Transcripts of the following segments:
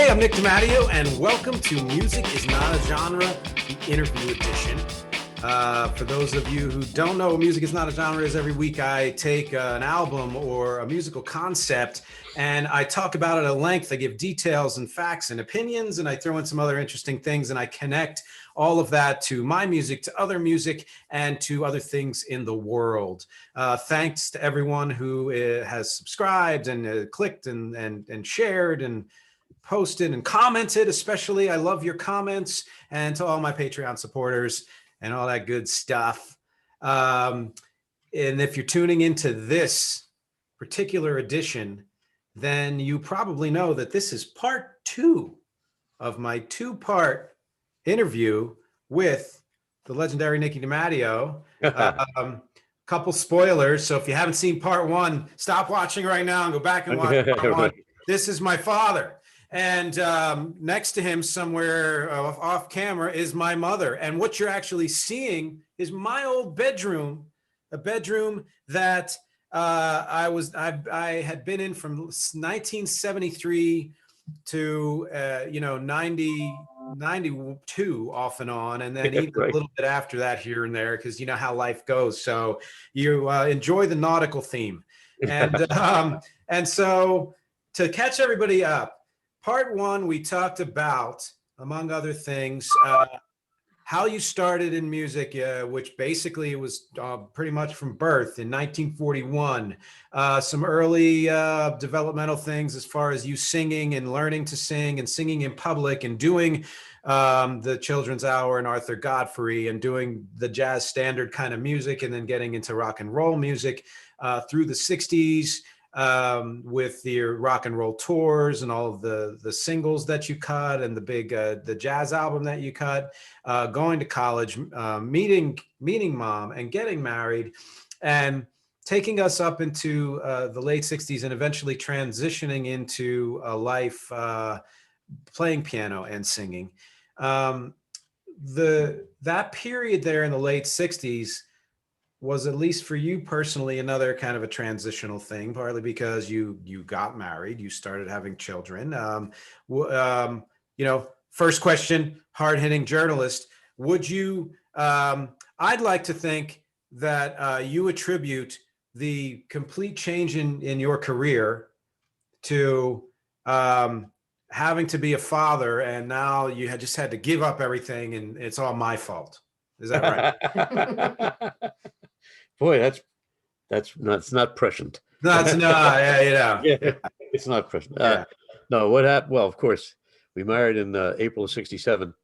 Hey, I'm Nick DeMatteo, and welcome to Music is Not a Genre, the interview edition. For those of you who don't know what Music is Not a Genre is, every week I take an album or a musical concept and I talk about it at length. I give details and facts and opinions, and I throw in some other interesting things, and I connect all of that to my music, to other music, and to other things in the world. Thanks to everyone who has subscribed and clicked and shared and posted and commented. Especially, I love your comments, and to all my Patreon supporters and all that good stuff. And if you're tuning into this particular edition, then you probably know that this is part 2 of my 2-part interview with the legendary Nicky DeMatteo. Couple spoilers, so if you haven't seen part 1, stop watching right now and go back and watch part 1. This is my father. And next to him, somewhere off camera, is my mother. And what you're actually seeing is my old bedroom, a bedroom that I had been in from 1973 to 92 off and on, and then even a little bit after that here and there, because you know how life goes. So you enjoy the nautical theme, and so to catch everybody up. Part 1, we talked about, among other things, how you started in music, which basically was pretty much from birth in 1941. Some early developmental things as far as you singing and learning to sing and singing in public and doing the Children's Hour and Arthur Godfrey and doing the jazz standard kind of music, and then getting into rock and roll music through the 60s. With your rock and roll tours and all of the singles that you cut and the big the jazz album that you cut, going to college, meeting mom and getting married, and taking us up into the late 60s, and eventually transitioning into a life playing piano and singing. That period there in the late 60s was, at least for you personally, another kind of a transitional thing, partly because you got married, you started having children. First question, hard-hitting journalist, would you, I'd like to think that you attribute the complete change in your career to having to be a father, and now you had just had to give up everything, and it's all my fault. Is that right? Boy, it's not prescient. No, it's not. Yeah. It's not prescient. No, what happened? Well, of course, we married in April of '67.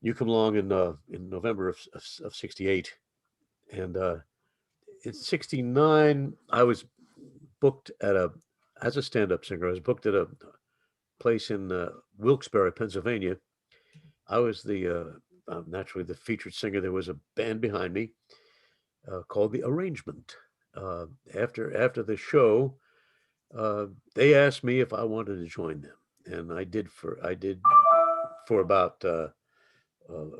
You come along in November of '68, and in '69, I was booked as a stand-up singer. I was booked at a place in Wilkes-Barre, Pennsylvania. I was naturally the featured singer. There was a band behind me. Called The Arrangement. After the show, they asked me if I wanted to join them, and I did for about a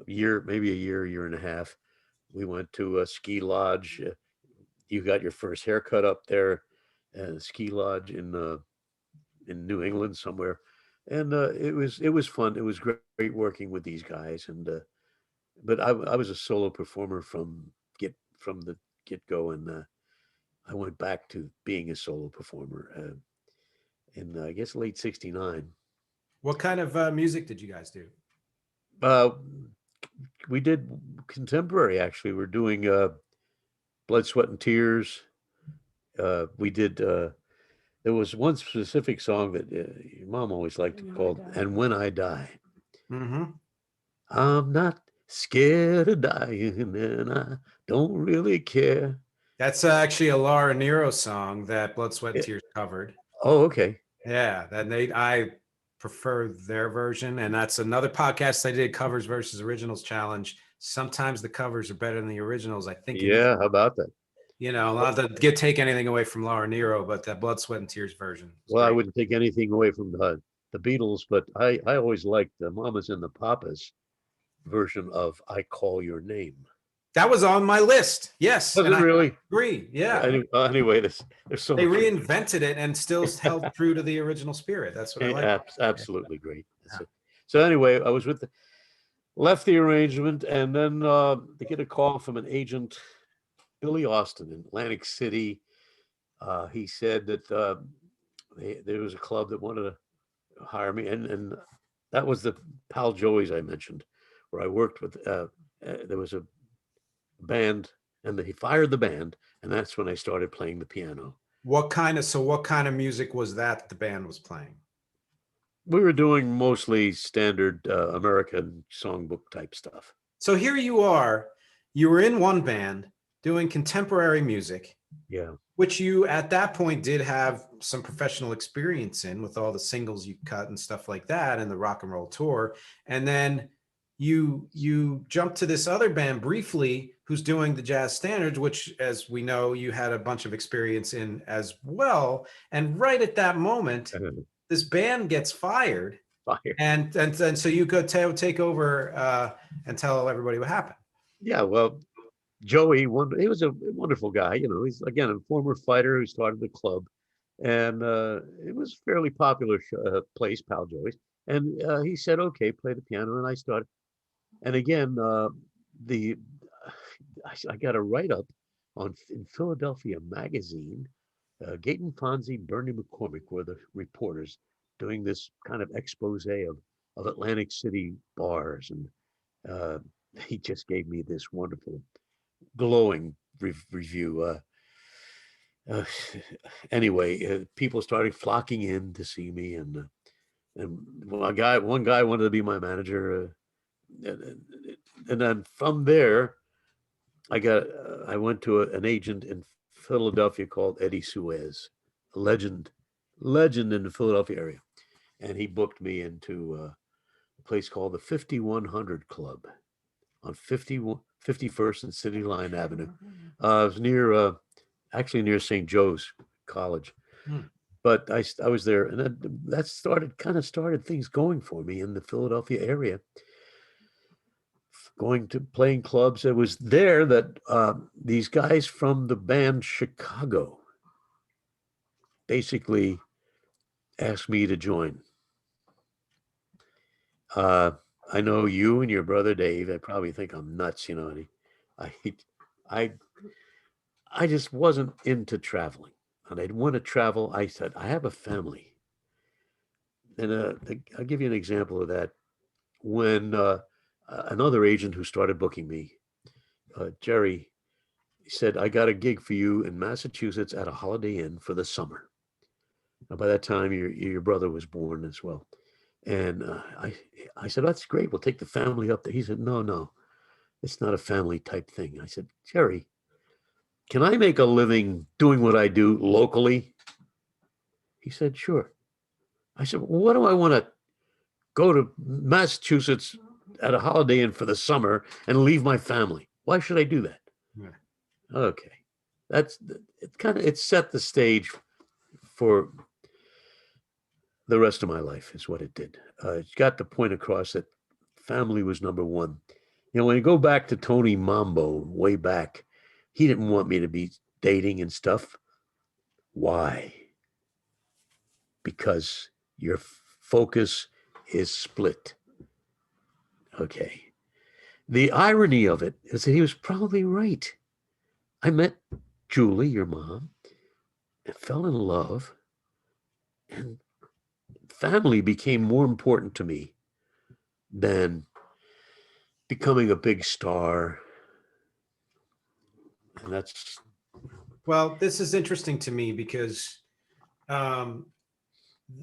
year, maybe a year and a half. We went to a ski lodge. You got your first haircut up there at a ski lodge in New England somewhere, and it was fun. It was great working with these guys, and but I was a solo performer from the get-go, and I went back to being a solo performer in I guess late '69. What kind of music did you guys do? We did contemporary, actually. We're doing Blood, Sweat, and Tears. We did. There was one specific song that your mom always liked, called "And When I Die." Mm-hmm. I'm not scared of dying, and I don't really care. That's actually a Laura Nyro song that Blood, Sweat, and Tears covered. Oh, okay. Yeah, I prefer their version, and that's another podcast I did, Covers versus Originals Challenge. Sometimes the covers are better than the originals, I think. Yeah, how about that? Not to take anything away from Laura Nyro, but that Blood, Sweat, and Tears version. Well, great. I wouldn't take anything away from the Beatles, but I always liked the Mamas and the Papas version of "I Call Your Name." That was on my list. Yes, Was and it I really? agree. Yeah, Anyway, there's so they much. reinvented it and still held true to the original spirit. That's what I like. Absolutely great. Yeah. So anyway, I was with left the arrangement, and then to get a call from an agent, Billy Austin in Atlantic City. He said that there was a club that wanted to hire me, and that was the Pal Joey's I mentioned, where I worked with. There was a band, and he fired the band, and that's when I started playing the piano. What kind of music was that the band was playing? We were doing mostly standard American songbook type stuff. So here you are, you were in one band doing contemporary music, Yeah. which you at that point did have some professional experience in with all the singles you cut and stuff like that and the rock and roll tour. And then you jumped to this other band briefly who's doing the jazz standards, which, as we know, you had a bunch of experience in as well. And right at that moment, this band gets fired. And so you could take over and tell everybody what happened. Yeah, well, Joey, he was a wonderful guy. You know, he's again a former fighter who started the club, and it was a fairly popular place, Pal Joey's. And he said, "Okay, play the piano," and I started. And again, the I got a write up in Philadelphia magazine. Gaten Fonzie, Bernie McCormick were the reporters doing this kind of expose of Atlantic City bars, and uh, he just gave me this wonderful, glowing review. Uh, anyway, people started flocking in to see me, and one guy wanted to be my manager, and then from there, I went to an agent in Philadelphia called Eddie Suez, a legend in the Philadelphia area, and he booked me into a place called the 5100 Club on 51st and City Line Avenue. It was near, actually near St. Joe's College. But I was there, and that started things going for me in the Philadelphia area. Going to playing clubs. It was there that these guys from the band Chicago basically asked me to join. I know you and your brother Dave. I probably think I'm nuts, you know. And I just wasn't into traveling, and I'd want to travel. I said I have a family, and I'll give you an example of that. When another agent who started booking me, Jerry, said, I got a gig for you in Massachusetts at a Holiday Inn for the summer. Now, by that time, your brother was born as well. And I said, that's great. We'll take the family up there. He said, no, it's not a family type thing. I said, Jerry, can I make a living doing what I do locally? He said, sure. I said, well, what do I want to go to Massachusetts at a Holiday Inn for the summer and leave my family? Why should I do that? Yeah. Okay. It set the stage for the rest of my life is what it did. It got the point across that family was number one. You know, when you go back to Tony Mambo way back, he didn't want me to be dating and stuff. Why? Because your focus is split. Okay. The irony of it is that he was probably right. I met Julie, your mom, and fell in love, and family became more important to me than becoming a big star. And that's... Well, this is interesting to me because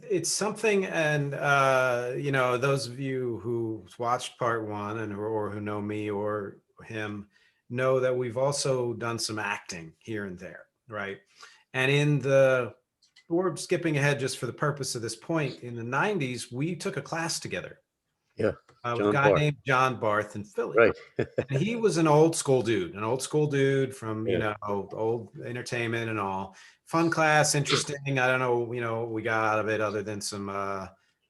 it's something, and you know, those of you who watched part one or who know me or him know that we've also done some acting here and there, right? And we're skipping ahead just for the purpose of this point. In the 90s, we took a class together. Yeah. With a guy named John Barth in Philly. Right. And he was an old school dude from, you know, old entertainment and all. Fun class, interesting. I don't know, you know, what we got out of it other than some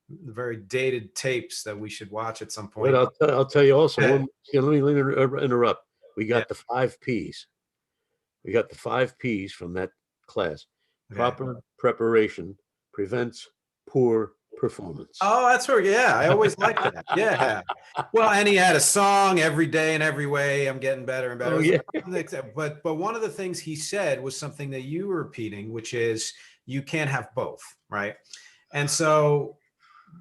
very dated tapes that we should watch at some point. Wait, I'll tell you also. Let me interrupt. We Yeah. got the 5 Ps. We got the 5 Ps from that class. Okay. Proper preparation prevents poor performance. Oh, that's where, yeah, I always liked that. Yeah. Well, and he had a song every day in every way. I'm getting better and better. Oh yeah. But one of the things he said was something that you were repeating, which is you can't have both, right? And so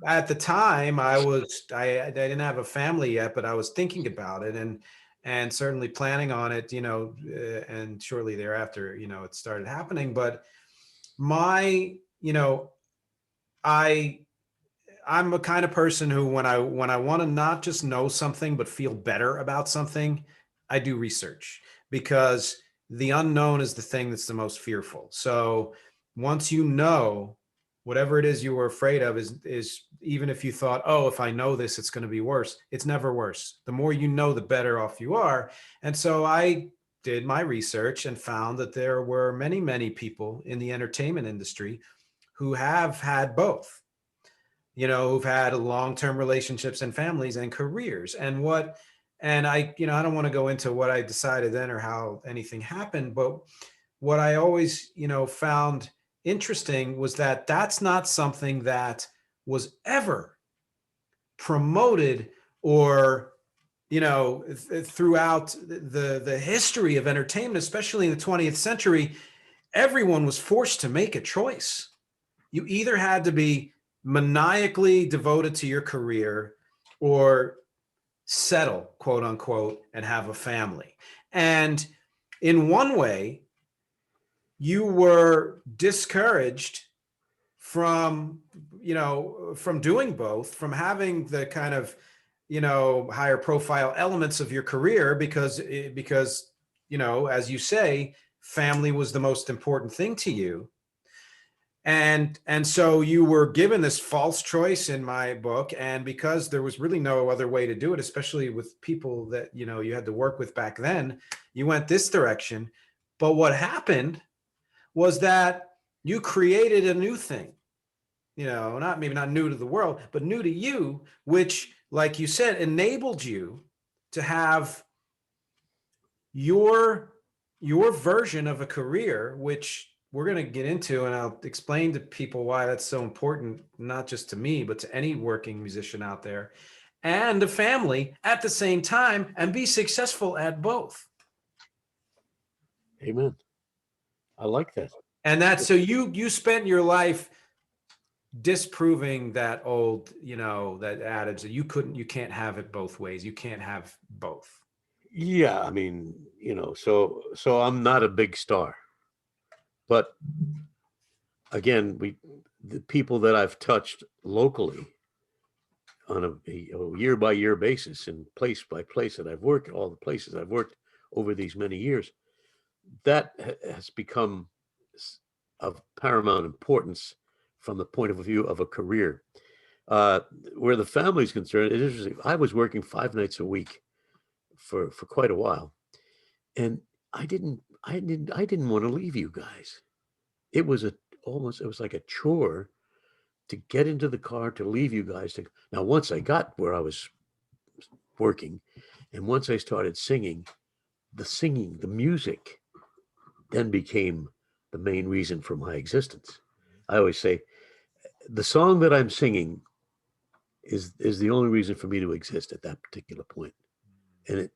at the time I didn't have a family yet, but I was thinking about it and certainly planning on it, and shortly thereafter, it started happening. But my, I I'm a kind of person who when I want to not just know something but feel better about something, I do research because the unknown is the thing that's the most fearful. So once you know whatever it is you were afraid of is even if you thought, oh, if I know this, it's going to be worse. It's never worse. The more you know, the better off you are. And so I did my research and found that there were many, many people in the entertainment industry who have had both, who've had long-term relationships and families and careers. And I don't want to go into what I decided then or how anything happened, but what I always, found interesting was that that's not something that was ever promoted or, throughout the history of entertainment, especially in the 20th century. Everyone was forced to make a choice. You either had to be maniacally devoted to your career or settle, quote unquote, and have a family. And in one way, you were discouraged from, from doing both, from having the kind of, higher profile elements of your career because, as you say, family was the most important thing to you. And so you were given this false choice in my book, and because there was really no other way to do it, especially with people that you had to work with back then, you went this direction. But what happened was that you created a new thing, not new to the world, but new to you, which, like you said, enabled you to have your version of a career, which we're going to get into, and I'll explain to people why that's so important, not just to me, but to any working musician out there, and a family at the same time, and be successful at both. Amen. I like that. And that's so you spent your life disproving that old, that adage that you can't have it both ways. You can't have both. Yeah, I mean, so I'm not a big star, but again, the people that I've touched locally on a year by year basis and place by place that I've worked, all the places I've worked over these many years, that has become of paramount importance from the point of view of a career. Where the family is concerned, it's interesting. I was working 5 nights a week for quite a while, and I didn't want to leave you guys. It was it was like a chore to get into the car to leave you guys. Now, once I got where I was working, and once I started singing, the music, then became the main reason for my existence. I always say the song that I'm singing is the only reason for me to exist at that particular point. And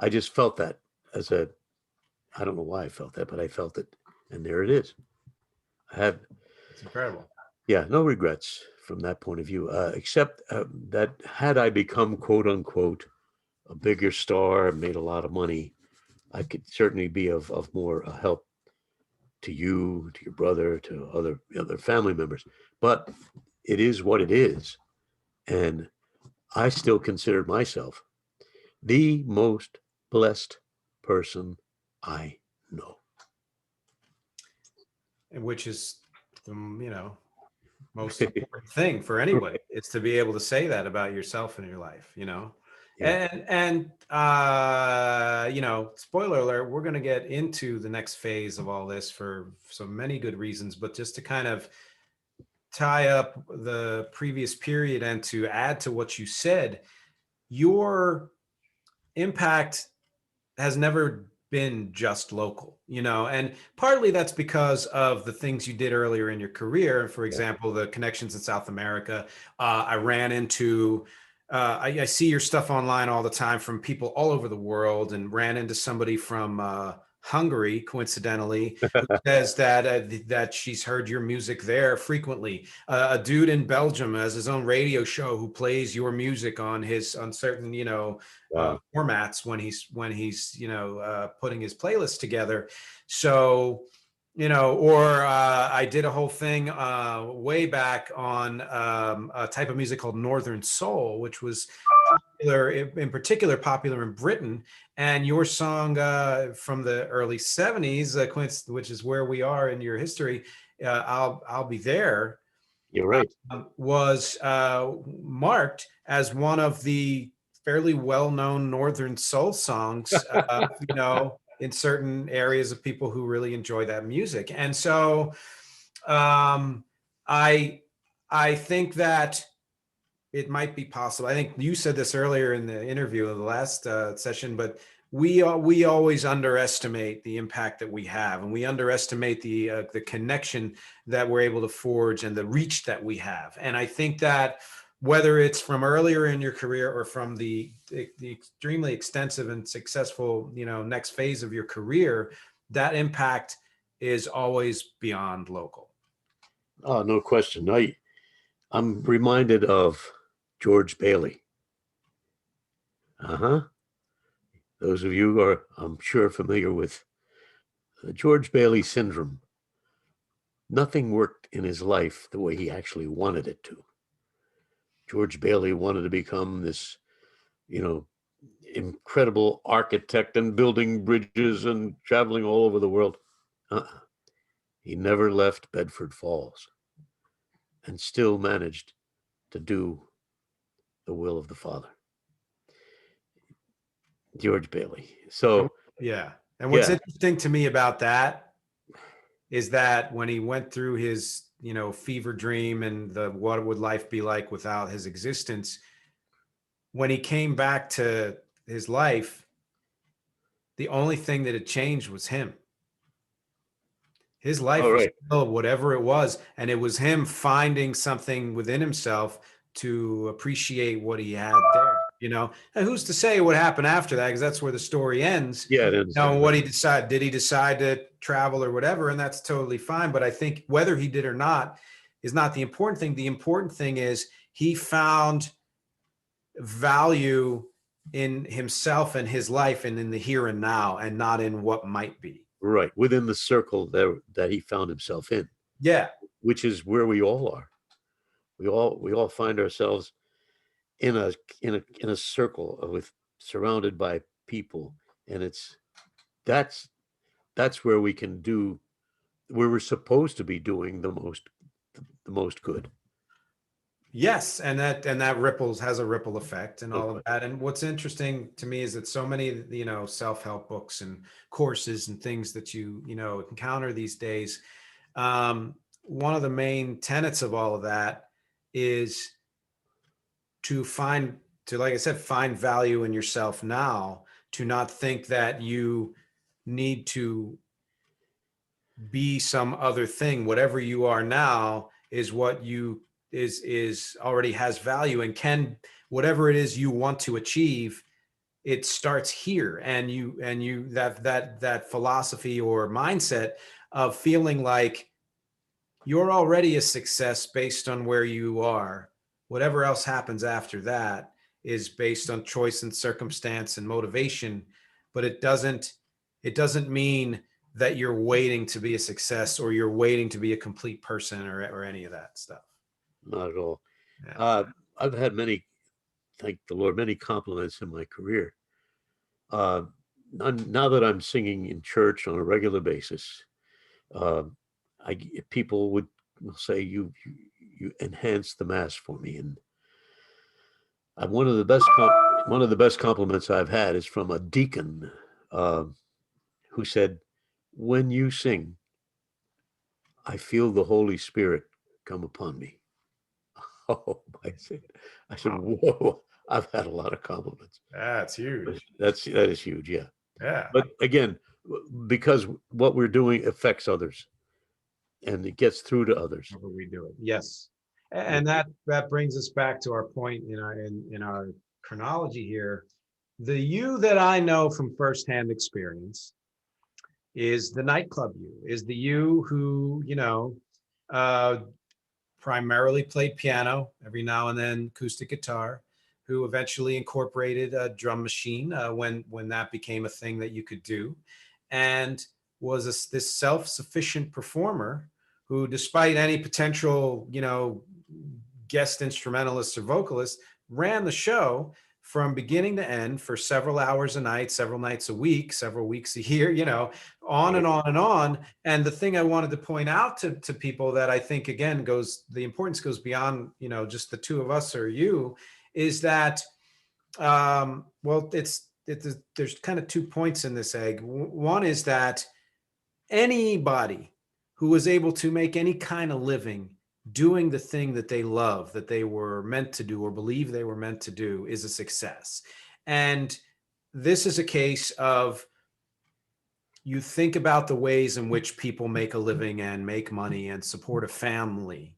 I just felt that I don't know why I felt that, but I felt it, and there it is. I have, It's incredible. yeah, no regrets from that point of view, except that had I become, quote unquote, a bigger star, made a lot of money, I could certainly be of more help to you, to your brother, to other family members. But it is what it is, and I still consider myself the most blessed person I know. And which is the, most important thing for anybody. It's to be able to say that about yourself and your life, Yeah. and spoiler alert, we're going to get into the next phase of all this for so many good reasons, but just to kind of tie up the previous period and to add to what you said, your impact has never been just local, and partly that's because of the things you did earlier in your career. For Yeah. example, the connections in South America. I ran into, I see your stuff online all the time from people all over the world, and ran into somebody from Hungary, coincidentally, who says that she's heard your music there frequently. A dude in Belgium has his own radio show who plays your music on certain Wow. formats when he's putting his playlist together. So or I did a whole thing way back on a type of music called Northern Soul, which was popular, in particular popular in Britain. And your song from the early 70s, which is where we are in your history, I'll Be There, You're right. was marked as one of the fairly well-known Northern Soul songs, in certain areas of people who really enjoy that music. And so um, I I think that it might be possible. I think you said this earlier in the interview of the last session, but we always underestimate the impact that we have, and we underestimate the connection that we're able to forge and the reach that we have. And I think that whether it's from earlier in your career or from the extremely extensive and successful next phase of your career, that impact is always beyond local. Oh, no question. I'm reminded of George Bailey. Uh-huh. Those of you are, I'm sure, familiar with the George Bailey syndrome. Nothing worked in his life the way he actually wanted it to. George Bailey wanted to become this, you know, incredible architect and building bridges and traveling all over the world. Uh-uh. He never left Bedford Falls and still managed to do the will of the Father. George Bailey. So, Yeah. And what's yeah, interesting to me about that is that when he went through his, fever dream and the what would life be like without his existence, when he came back to his life, the only thing that had changed was him. His all life was right. still whatever it was, and it was him finding something within himself to appreciate what he had there. And who's to say what happened after that? Because that's where the story ends. Yeah, it ends there, Now, right? what he decide? Did he decide to travel or whatever? And that's totally fine. But I think whether he did or not is not the important thing. The important thing is he found value in himself and his life and in the here and now, and not in what might be. Right. Within the circle that he found himself in, Yeah. which is where we all are. We all find ourselves in a circle with surrounded by people, and that's that's where we can do where we're supposed to be doing the most good. Yes, and that ripples has a ripple effect and No all of question. that. And what's interesting to me is that so many, self-help books and courses and things that you encounter these days, one of the main tenets of all of that is to like I said, find value in yourself now, to not think that you need to be some other thing. Whatever you are now is what you is already has value, and can whatever it is you want to achieve, it starts here. And you that philosophy or mindset of feeling like you're already a success based on where you are. Whatever else happens after that is based on choice and circumstance and motivation, but it doesn't mean that you're waiting to be a success or you're waiting to be a complete person or any of that stuff. Not at all. Yeah. Uh, I've had many, thank the Lord, many compliments in my career. Uh, now that I'm singing in church on a regular basis, uh, people will say you enhance the mass for me, and one of the best compliments I've had is from a deacon uh, who said, "When you sing, I feel the Holy Spirit come upon me." Oh, I said, Wow. whoa! I've had a lot of compliments. That's huge. That is huge. Yeah. Yeah. But again, because what we're doing affects others and it gets through to others. However we do it. Yes. And that brings us back to our point in our chronology here. The you that I know from firsthand experience is the nightclub you, is the you who, uh, primarily played piano, every now and then acoustic guitar, who eventually incorporated a drum machine when that became a thing that you could do, and was this self-sufficient performer who, despite any potential, guest instrumentalists or vocalists, ran the show from beginning to end for several hours a night, several nights a week, several weeks a year, on and on and on. And the thing I wanted to point out to people that I think, again, the importance goes beyond, just the two of us or you, is that, well, there's kind of 2 points in this egg. One is that anybody who was able to make any kind of living doing the thing that they love, that they were meant to do or believe they were meant to do, is a success. And this is a case of, you think about the ways in which people make a living and make money and support a family.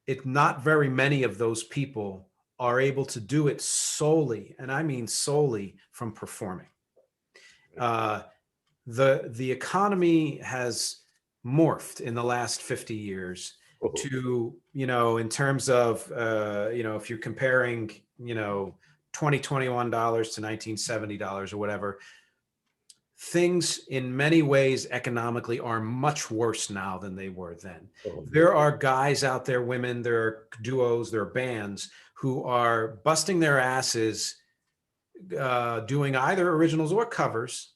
It's not very many of those people are able to do it solely, and I mean solely, from performing. The economy has morphed in the last 50 years to, in terms of, if you're comparing, $2021 to $1970 or whatever, things in many ways economically are much worse now than they were then. There are guys out there, women, there are duos, there are bands who are busting their asses doing either originals or covers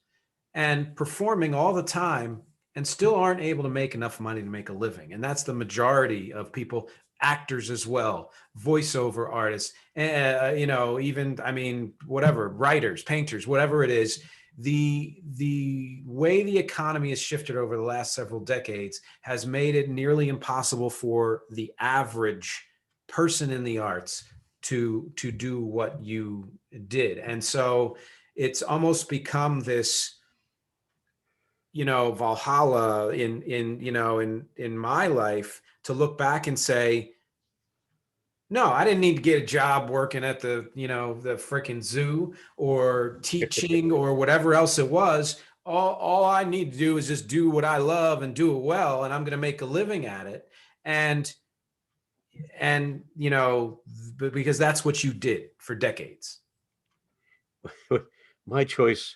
and performing all the time and still aren't able to make enough money to make a living. And that's the majority of people, actors as well, voiceover artists, even, whatever, writers, painters, whatever it is. The way the economy has shifted over the last several decades has made it nearly impossible for the average person in the arts to do what you did. And so it's almost become this, Valhalla in my life, to look back and say, no, I didn't need to get a job working at the freaking zoo or teaching or whatever else it was. All I need to do is just do what I love and do it well, and I'm going to make a living at it. And because that's what you did for decades. My choice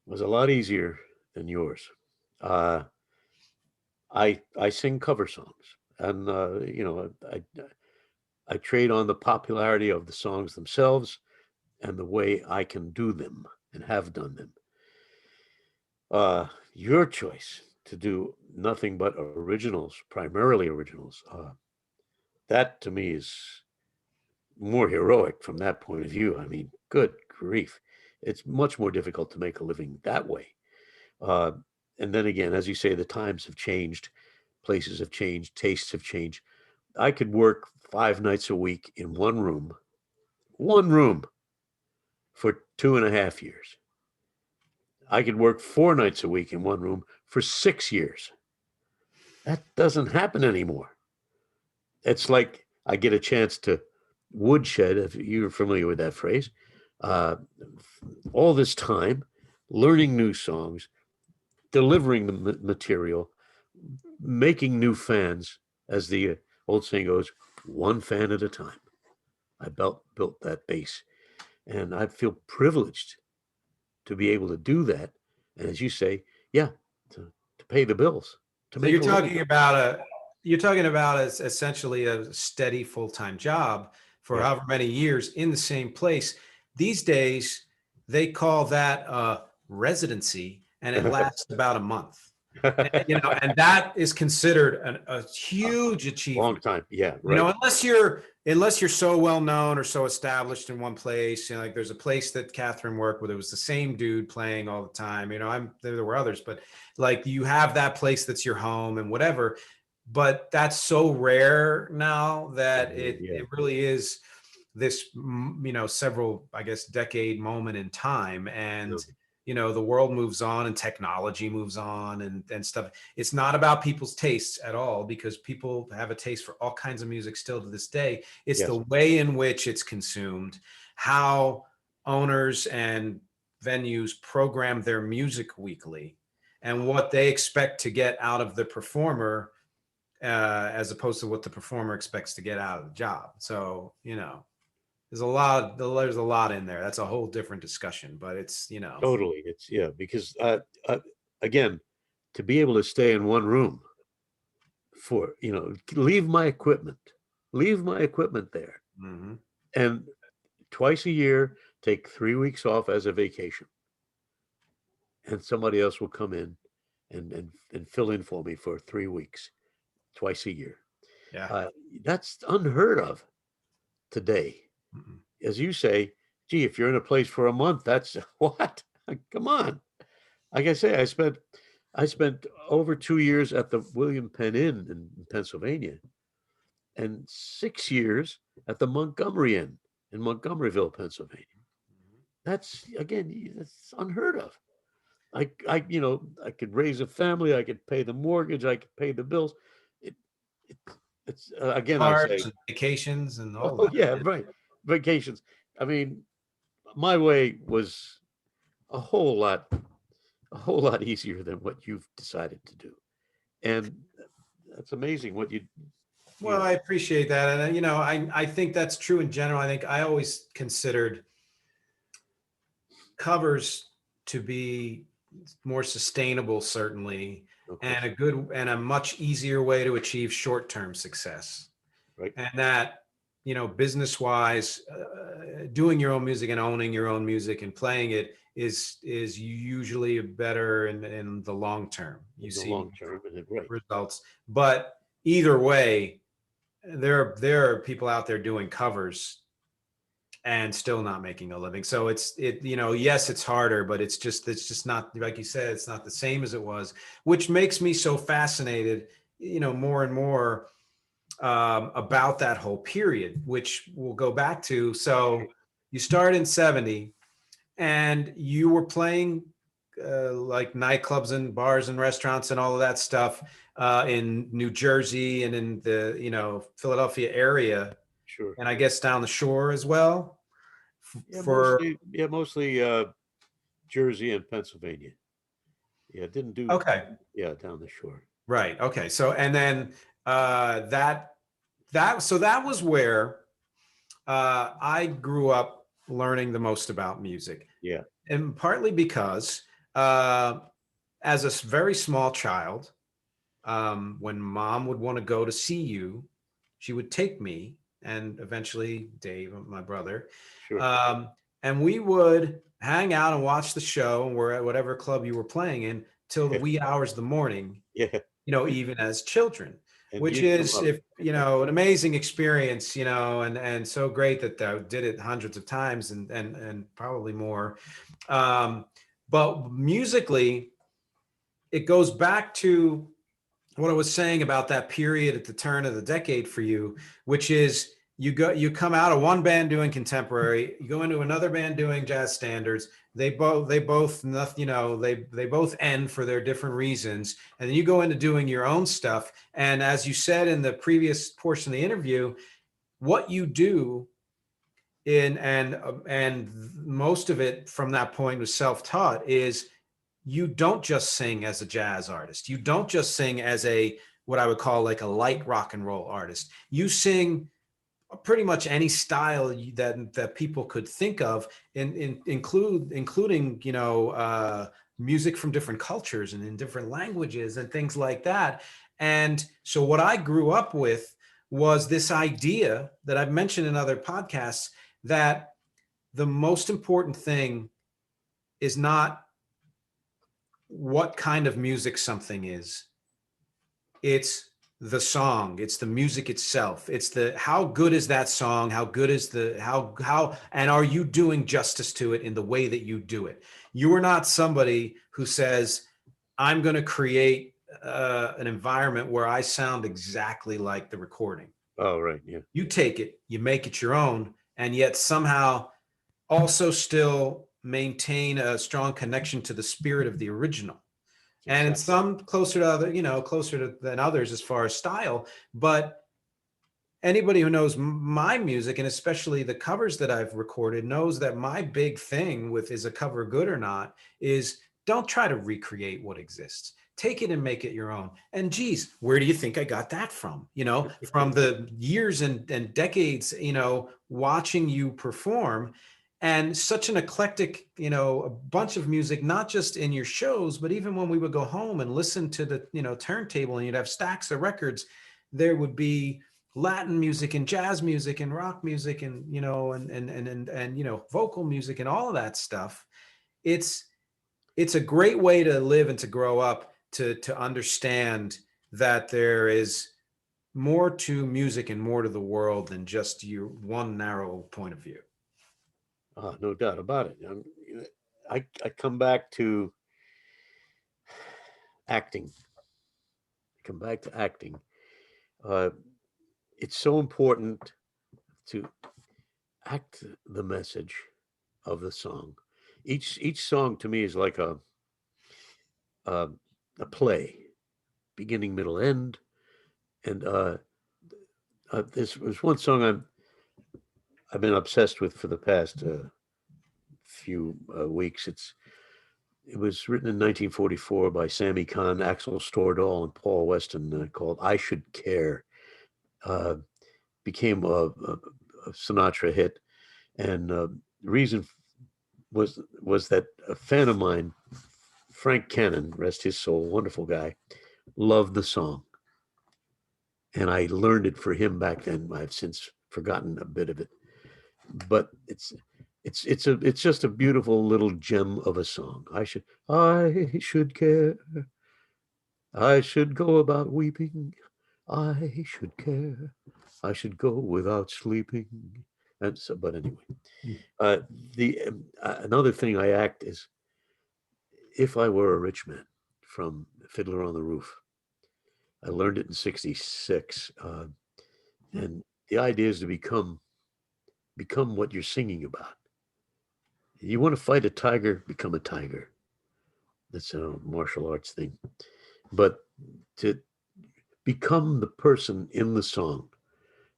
was a lot easier than yours. I sing cover songs, and I trade on the popularity of the songs themselves and the way I can do them and have done them. Your choice to do nothing but originals, primarily originals, that to me is more heroic from that point of view. I mean, good grief. It's much more difficult to make a living that way. And then again, as you say, the times have changed, places have changed, tastes have changed. I could work 5 nights a week in one room for 2.5 years. I could work 4 nights a week in one room for 6 years. That doesn't happen anymore. It's like I get a chance to woodshed, if you're familiar with that phrase, all this time, learning new songs, delivering the material, making new fans, as the old saying goes, one fan at a time. I built that base, and I feel privileged to be able to do that. And as you say, yeah, to pay the bills. So you're talking about essentially a steady full-time job for however many years in the same place. These days, they call that a residency, and it lasts about a month. And that is considered a huge achievement. Long time, yeah, right. Unless you're so well known or so established in one place. Like there's a place that Catherine worked with, it was the same dude playing all the time. There were others, but like you have that place that's your home and whatever. But that's so rare now that it really is this, several, I guess, decade moment in time. Yeah. And, the world moves on and technology moves on and stuff. It's not about people's tastes at all, because people have a taste for all kinds of music still to this day. It's Yes. the way in which it's consumed, how owners and venues program their music weekly, and what they expect to get out of the performer, as opposed to what the performer expects to get out of the job. So, there's a lot in there. That's a whole different discussion, but it's. Totally. It's because again, to be able to stay in one room for, leave my equipment there, Mhm. and twice a year take 3 weeks off as a vacation, and somebody else will come in and fill in for me for 3 weeks twice a year. Yeah. Uh, that's unheard of today. Mm-mm. As you say, gee, if you're in a place for a month, that's what? Come on. Like I say, I spent over 2 years at the William Penn Inn in Pennsylvania, and 6 years at the Montgomery Inn in Montgomeryville, Pennsylvania. That's again, that's unheard of. I could raise a family, I could pay the mortgage, I could pay the bills. It, it it's again, I say, Cars and vacations and all oh that. yeah, right, vacations. I mean, my way was a whole lot, a whole lot easier than what you've decided to do, and that's amazing what you Well, know. I appreciate that. And, I think that's true in general. I think I always considered covers to be more sustainable, certainly, Of and course, a much easier way to achieve short-term success. right? And that, business wise, doing your own music and owning your own music and playing it is usually better in the long term. You In the see long term, and right. results. But either way, there are people out there doing covers and still not making a living. So yes, it's harder, but it's just not, like you said, it's not the same as it was, which makes me so fascinated, more and more, about that whole period, which we'll go back to. So you started in 70 and you were playing, like nightclubs and bars and restaurants and all of that stuff, in New Jersey and in the, Philadelphia area, Sure. and I guess down the shore as well. Yeah, For mostly Jersey and Pennsylvania. Yeah, didn't do Okay. yeah, down the shore. Right. Okay. So, and then, that was where, I grew up learning the most about music, Yeah, and partly because, uh, as a very small child, when mom would want to go to see you, she would take me and eventually Dave, my brother, sure. um, and we would hang out and watch the show, and we're at whatever club you were playing in till the wee hours of the morning, Yeah, even as children, and which you'd come is, up. if an amazing experience, and so great that I did it hundreds of times and probably more. Um, but musically, it goes back to what I was saying about that period at the turn of the decade for you, which is you come out of one band doing contemporary, you go into another band doing jazz standards. They both they both end for their different reasons, and then you go into doing your own stuff. And as you said in the previous portion of the interview, what you do and most of it from that point was self-taught, is you don't just sing as a jazz artist. You don't just sing as a what I would call like a light rock and roll artist. You sing pretty much any style that people could think of, including music from different cultures and in different languages and things like that. And so what I grew up with was this idea that I've mentioned in other podcasts, that the most important thing is not what kind of music something is. It's the song, it's the music itself, it's the how good is that song, how good is the how and are you doing justice to it in the way that you do it. You are not somebody who says, I'm going to create an environment where I sound exactly like the recording. Oh, right. Yeah. You take it, you make it your own, and yet somehow also still maintain a strong connection to the spirit of the original. And Exactly. some closer to other, than others as far as style. But anybody who knows my music, and especially the covers that I've recorded, knows that my big thing with is a cover good or not is don't try to recreate what exists. Take it and make it your own. And geez, where do you think I got that from? From the years and decades, watching you perform, and such an eclectic, a bunch of music, not just in your shows, but even when we would go home and listen to the, turntable, and you'd have stacks of records, there would be Latin music and jazz music and rock music and, vocal music and all of that stuff. It's a great way to live and to grow up, to understand that there is more to music and more to the world than just your one narrow point of view. No doubt about it. I come back to acting. Come back to acting. It's so important to act the message of the song. Each song to me is like a play, beginning, middle, end. And this was one song I've been obsessed with for the past few weeks. It was written in 1944 by Sammy Kahn, Axel Stordahl, and Paul Weston, called "I Should Care." Became a Sinatra hit, and the reason was that a fan of mine, Frank Cannon, rest his soul, wonderful guy, loved the song, and I learned it for him back then. I've since forgotten a bit of it, but it's just a beautiful little gem of a song. I should care. I should go about weeping. I should care. I should go without sleeping. And so, but anyway, the another thing I act is "If I Were a Rich Man" from Fiddler on the Roof. I learned it in '66, and the idea is to become what you're singing about. You want to fight a tiger, become a tiger. That's a martial arts thing. But to become the person in the song,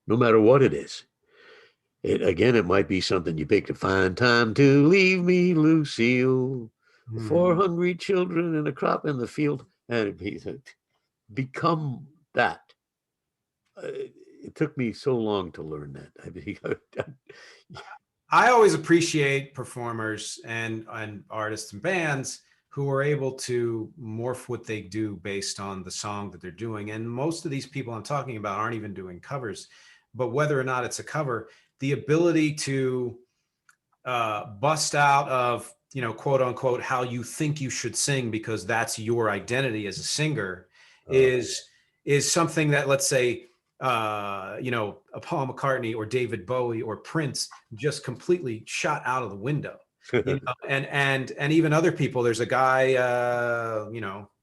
no matter what it is. It might be something you picked a fine time to leave me, Lucille. 4 hungry children and a crop in the field. And become that. It took me so long to learn that. I always appreciate performers and artists and bands who are able to morph what they do based on the song that they're doing. And most of these people I'm talking about aren't even doing covers, but whether or not it's a cover, the ability to bust out of, quote unquote, how you think you should sing because that's your identity as a singer is something that, let's say, a Paul McCartney or David Bowie or Prince just completely shot out of the window. And even other people. There's a guy,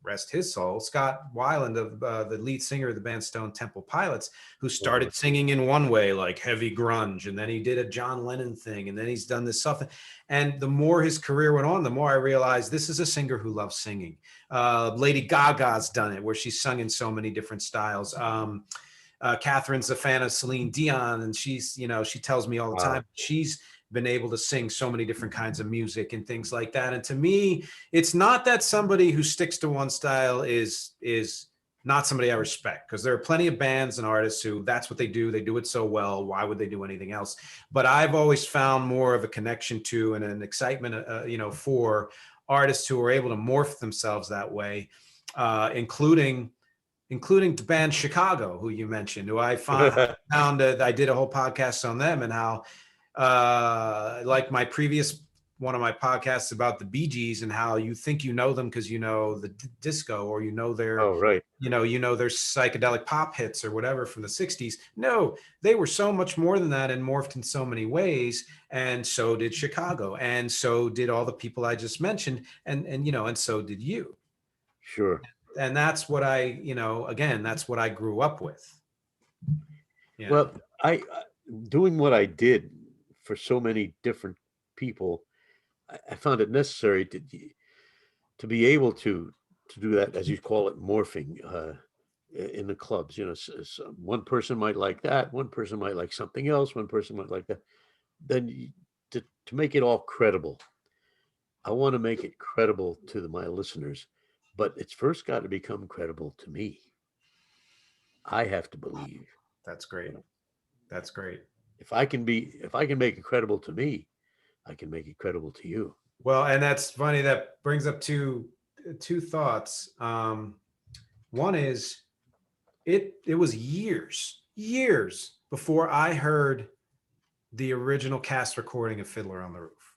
rest his soul, Scott Weiland, of the lead singer of the band Stone Temple Pilots, who started singing in one way, like heavy grunge, and then he did a John Lennon thing, and then he's done this stuff. And the more his career went on, the more I realized this is a singer who loves singing. Lady Gaga's done it, where she's sung in so many different styles. Catherine's a fan of Celine Dion, and she's, she tells me all the time she's been able to sing so many different kinds of music and things like that. And to me, it's not that somebody who sticks to one style is not somebody I respect, because there are plenty of bands and artists who that's what they do. They do it so well. Why would they do anything else? But I've always found more of a connection to and an excitement, for artists who are able to morph themselves that way, including the band Chicago, who you mentioned, who I found I did a whole podcast on them, and how like one of my podcasts about the Bee Gees, and how you think you know them because you know the disco, or their their psychedelic pop hits or whatever from the 60s. No, they were so much more than that and morphed in so many ways. And so did Chicago, and so did all the people I just mentioned, and so did you. Sure. And that's what that's what I grew up with. Yeah. Well, I doing what I did for so many different people, I found it necessary to be able to do that, as you call it, morphing in the clubs. You know, one person might like that, one person might like something else, one person might like that. Then to make it all credible, I want to make it credible to my listeners, but it's first got to become credible to me. I have to believe. That's great. That's great. If I can make it credible to me, I can make it credible to you. Well, and that's funny. That brings up two thoughts. One is it was years before I heard the original cast recording of Fiddler on the Roof.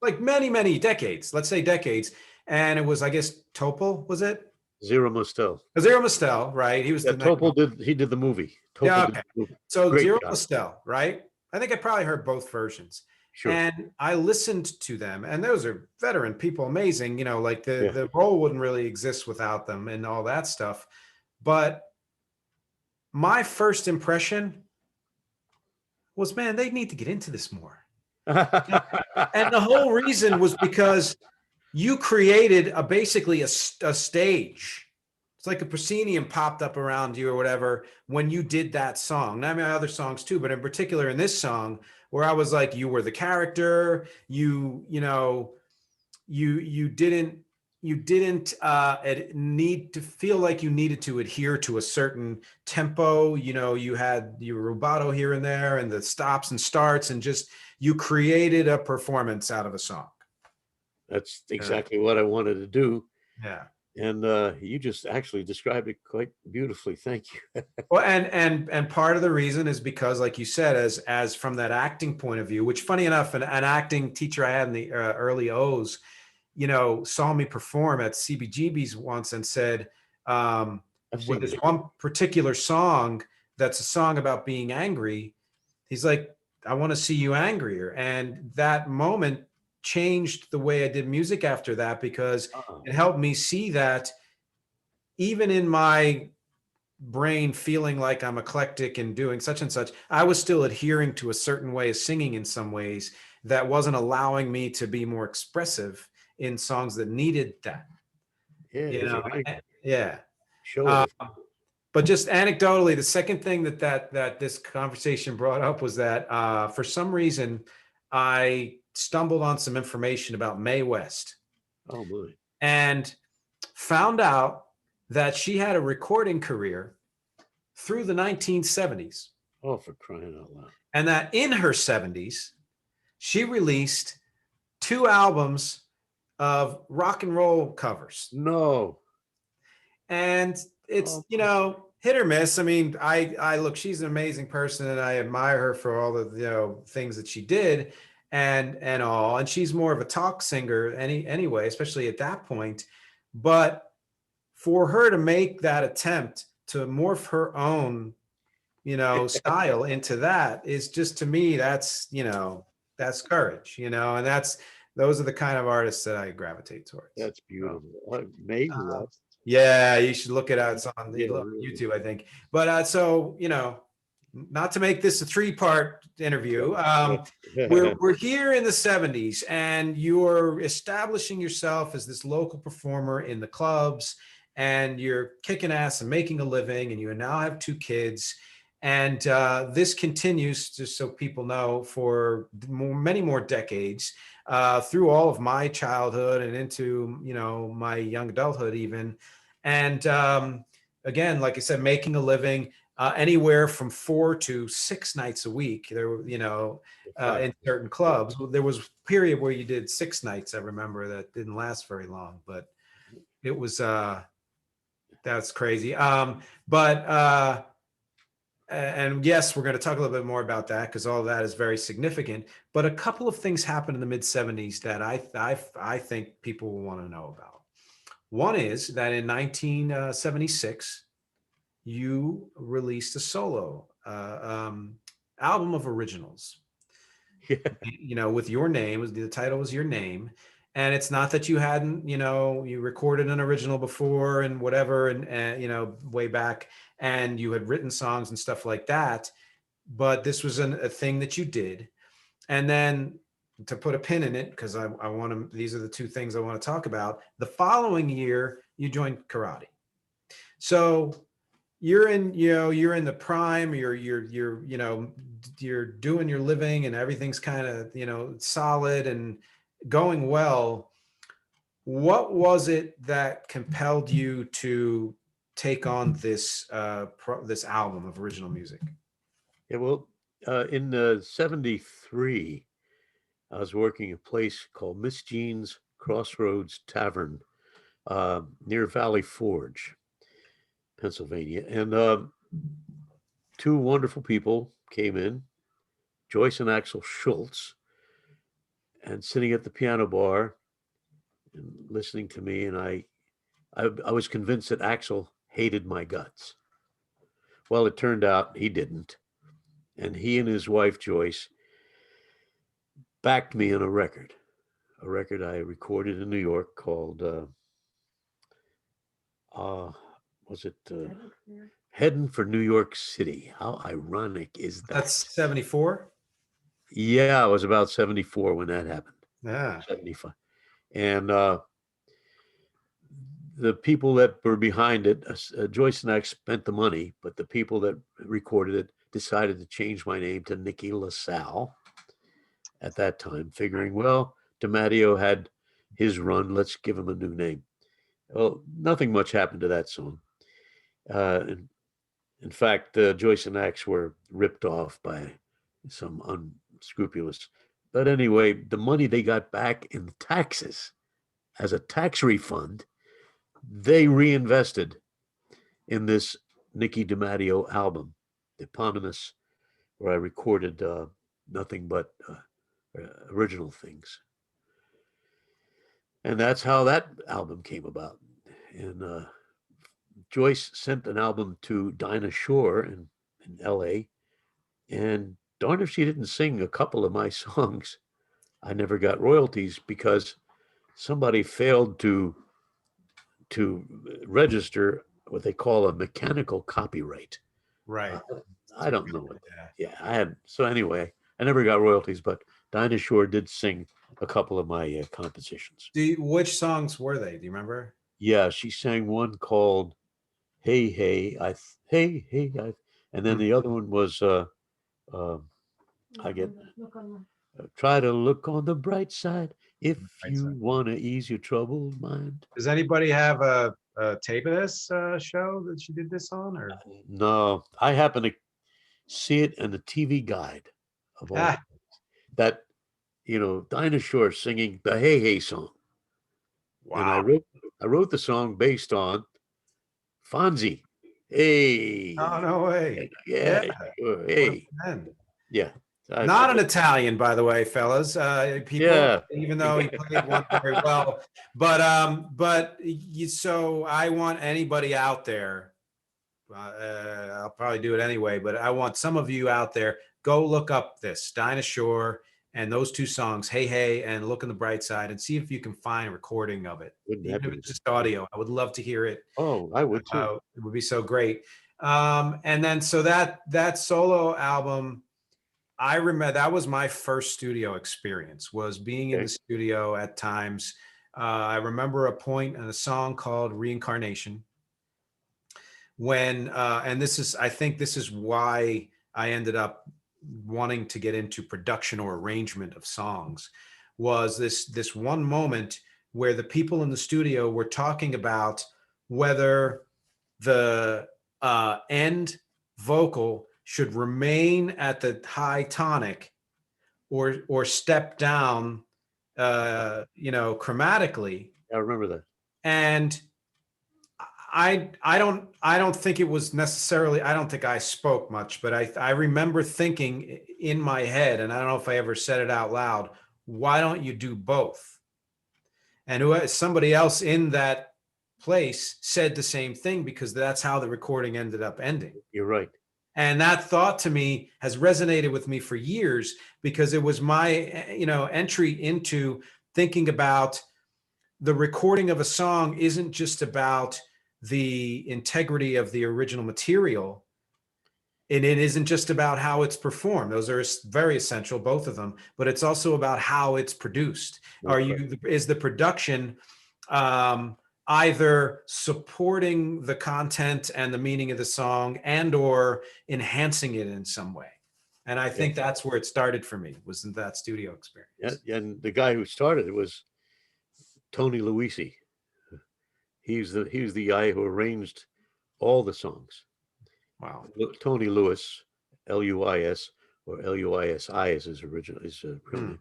Like many decades, let's say decades. And it was, I guess, Topol, was it? Zero Mostel. Zero Mostel, right? He was the Topol did the movie. Topol yeah, okay. Did the movie. So Great Zero job. Mostel, right? I think I probably heard both versions. Sure. And I listened to them, and those are veteran people, amazing. You know, like the role wouldn't really exist without them and all that stuff. But my first impression was, man, they need to get into this more. And the whole reason was because you created basically a stage. It's like a proscenium popped up around you or whatever when you did that song. Now, I mean, other songs too, but in particular in this song, where I was like, you were the character. You didn't need to feel like you needed to adhere to a certain tempo. You know, you had your rubato here and there, and the stops and starts, and just you created a performance out of a song. That's exactly what I wanted to do. Yeah. And you just actually described it quite beautifully. Thank you. Well, and part of the reason is because, like you said, as from that acting point of view, which funny enough, an acting teacher I had in the early O's, you know, saw me perform at CBGB's once and said, with this one particular song, that's a song about being angry. He's like, I want to see you angrier. And that moment changed the way I did music after that, because it helped me see that even in my brain feeling like I'm eclectic and doing such and such, I was still adhering to a certain way of singing in some ways that wasn't allowing me to be more expressive in songs that needed that. Yeah. You know? Yeah. Sure. But just anecdotally, the second thing that this conversation brought up was that for some reason I stumbled on some information about Mae West. Oh boy. And found out that she had a recording career through the 1970s. Oh, for crying out loud. And that in her 70s, she released 2 albums of rock and roll covers. No. And it's, you know, hit or miss. I mean, I look, she's an amazing person, and I admire her for all the, you know, things that she did and all. And she's more of a talk singer anyway, especially at that point. But for her to make that attempt to morph her own, you know, style into that is just, to me, that's, you know, that's courage, you know, and those are the kind of artists that I gravitate towards. That's beautiful. Maybe that's. Yeah, you should look it out. It's on YouTube, I think. But so, you know, not to make this a 3-part interview, we're here in the 70s, and you're establishing yourself as this local performer in the clubs, and you're kicking ass and making a living, and you now have 2 kids. And this continues, just so people know, for many more decades, through all of my childhood and into, you know, my young adulthood even. And again, like I said, making a living anywhere from 4 to 6 nights a week. There were, you know, in certain clubs, there was a period where you did 6 nights. I remember that didn't last very long, but it was that's crazy. And yes, we're going to talk a little bit more about that, because all of that is very significant. But a couple of things happened in the mid 70s that I think people will want to know about. One is that in 1976, you released a solo album of originals. Yeah. You know, with your name, the title was your name. And it's not that you hadn't, you know, you recorded an original before and whatever, and you know, way back, and you had written songs and stuff like that. but this was a thing that you did. And then to put a pin in it, because I want to, these are the two things I want to talk about. The following year, you joined karate. So you're in, you're in the prime, you're doing your living and everything's kind of, solid and going well. What was it that compelled you to take on this this album of original music? Yeah, well, in '73, I was working a place called Miss Jean's Crossroads Tavern near Valley Forge, Pennsylvania. And two wonderful people came in, Joyce and Axel Schultz, and sitting at the piano bar and listening to me. And I was convinced that Axel hated my guts. Well, it turned out he didn't. And he and his wife, Joyce, backed me on a record I recorded in New York called, was it Heading for New York City? How ironic is that? That's 74? Yeah, I was about 74 when that happened. Yeah. 75. And the people that were behind it, Joyce and I spent the money, but the people that recorded it decided to change my name to Nicky LaSalle at that time, figuring, well, DeMatteo had his run, let's give him a new name. Well, nothing much happened to that song. In fact, Joyce and Axe were ripped off by some unscrupulous. But anyway, the money they got back in taxes as a tax refund, they reinvested in this Nicky DeMatteo album, the eponymous, where I recorded nothing but original things. And that's how that album came about. And Joyce sent an album to Dinah Shore in LA. And darn if she didn't sing a couple of my songs. I never got royalties because somebody failed to register what they call a mechanical copyright. Right. I don't know what that. Yeah, I had. So anyway, I never got royalties, but Dinah Shore did sing a couple of my compositions. Which songs were they? Do you remember? Yeah, she sang one called "Hey Hey Hey Hey," and then the other one was I get try to look on the bright side if you want to ease your troubled mind. Does anybody have a tape of this show that she did this on? Or no, I happen to see it in the TV guide of all that. Dinah Shore singing the Hey Hey song. Wow. And I wrote the song based on Fonzie. Hey. Oh, no way. Yeah. Sure. Hey. Yeah. Not an Italian, by the way, fellas. People, even though he played one very well. So I want anybody out there. I'll probably do it anyway, but I want some of you out there, go look up this Dinah Shore and those two songs, Hey Hey and Look on the Bright Side, and see if you can find a recording of it. Even if it's just audio, I would love to hear it. Oh, I would too. It would be so great. And then so that solo album, I remember that was my first studio experience, was being in the studio at times. I remember a point in a song called Reincarnation when, and I think this is why I ended up wanting to get into production or arrangement of songs, was this one moment where the people in the studio were talking about whether the end vocal should remain at the high tonic or step down, chromatically. I remember that. And I don't think it was necessarily, I don't think I spoke much, but I remember thinking in my head, and I don't know if I ever said it out loud, why don't you do both? And somebody else in that place said the same thing, because that's how the recording ended up ending. You're right. And that thought to me has resonated with me for years, because it was my, entry into thinking about the recording of a song isn't just about the integrity of the original material. and it isn't just about how it's performed. Those are very essential, both of them, but it's also about how it's produced. Is the production either supporting the content and the meaning of the song and or enhancing it in some way? And I think that's where it started for me, was in that studio experience. Yeah, and the guy who started it was Tony Luisi. He was the guy who arranged all the songs. Wow. Tony Lewis, Luis, or Luisi is his original, real name.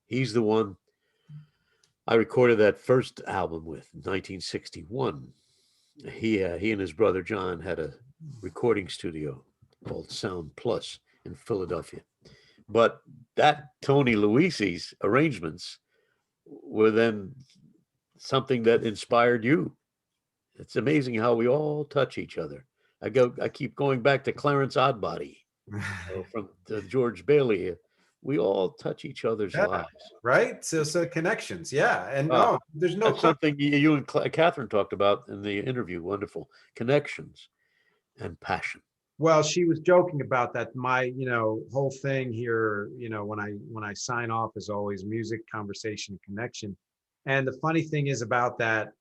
He's the one I recorded that first album with, 1961. He and his brother John had a recording studio called Sound Plus in Philadelphia. But that Tony Luisi's arrangements were then something that inspired you. It's amazing how we all touch each other. I keep going back to Clarence Oddbody from George Bailey. We all touch each other's lives, right? So connections, and there's no that's something you and Catherine talked about in the interview. Wonderful connections and passion. Well, she was joking about that. My, whole thing here, when I sign off is always music, conversation, connection. And the funny thing is about that,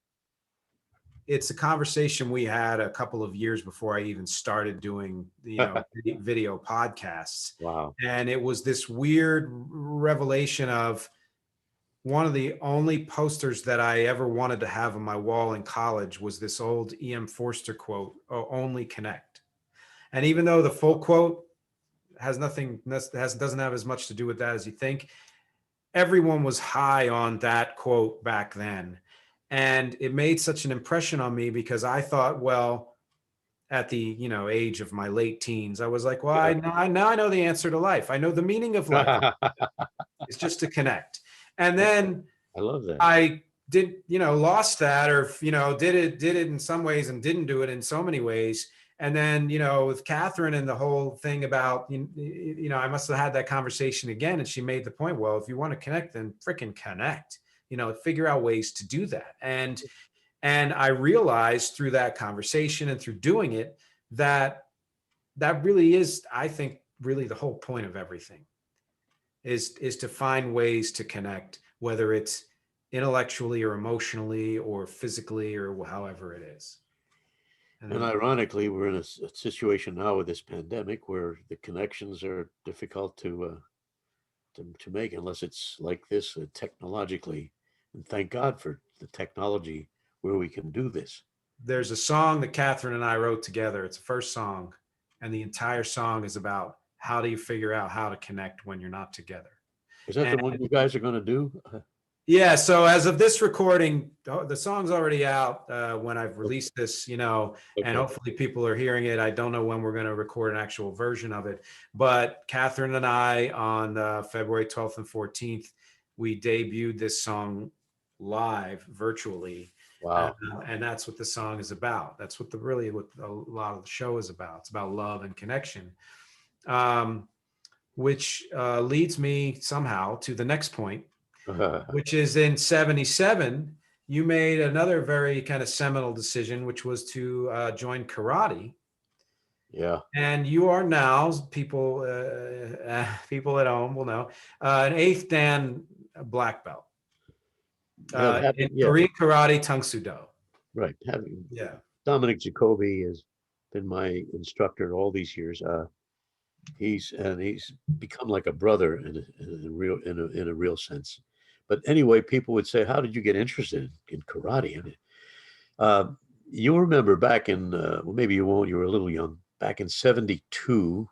it's a conversation we had a couple of years before I even started doing, video podcasts. Wow. And it was this weird revelation of one of the only posters that I ever wanted to have on my wall in college was this old E.M. Forster quote, "Only connect." And even though the full quote doesn't have as much to do with that as you think, everyone was high on that quote back then. And it made such an impression on me because I thought, well, at the age of my late teens, I was like, well, I know the answer to life. I know the meaning of life. It's just to connect. And then I love that. I did, lost that, or did it in some ways and didn't do it in so many ways. And then, with Catherine and the whole thing about, I must have had that conversation again. And she made the point, well, if you want to connect, then freaking connect, figure out ways to do that. And I realized through that conversation and through doing it, that really is, I think, really the whole point of everything is to find ways to connect, whether it's intellectually or emotionally or physically or however it is. And ironically, we're in a situation now with this pandemic where the connections are difficult to make unless it's like this technologically. And thank God for the technology where we can do this. There's a song that Catherine and I wrote together. It's the first song, and the entire song is about how do you figure out how to connect when you're not together. Is that the one you guys are going to do? Yeah. So as of this recording, the song's already out when I've released this, and hopefully people are hearing it. I don't know when we're going to record an actual version of it, but Catherine and I on February 12th and 14th, we debuted this song live virtually. Wow. And that's what the song is about. That's what what a lot of the show is about. It's about love and connection, which leads me somehow to the next point, which is in 77, you made another very kind of seminal decision, which was to join karate. Yeah. And you are now, people at home will know, an 8th Dan black belt. In Korean karate, Tung Soo Do. Right. Dominic Jacoby has been my instructor all these years. He's become like a brother in a real sense. But anyway, people would say, "How did you get interested in karate?" You remember back in well, maybe you won't. You were a little young. Back in '72,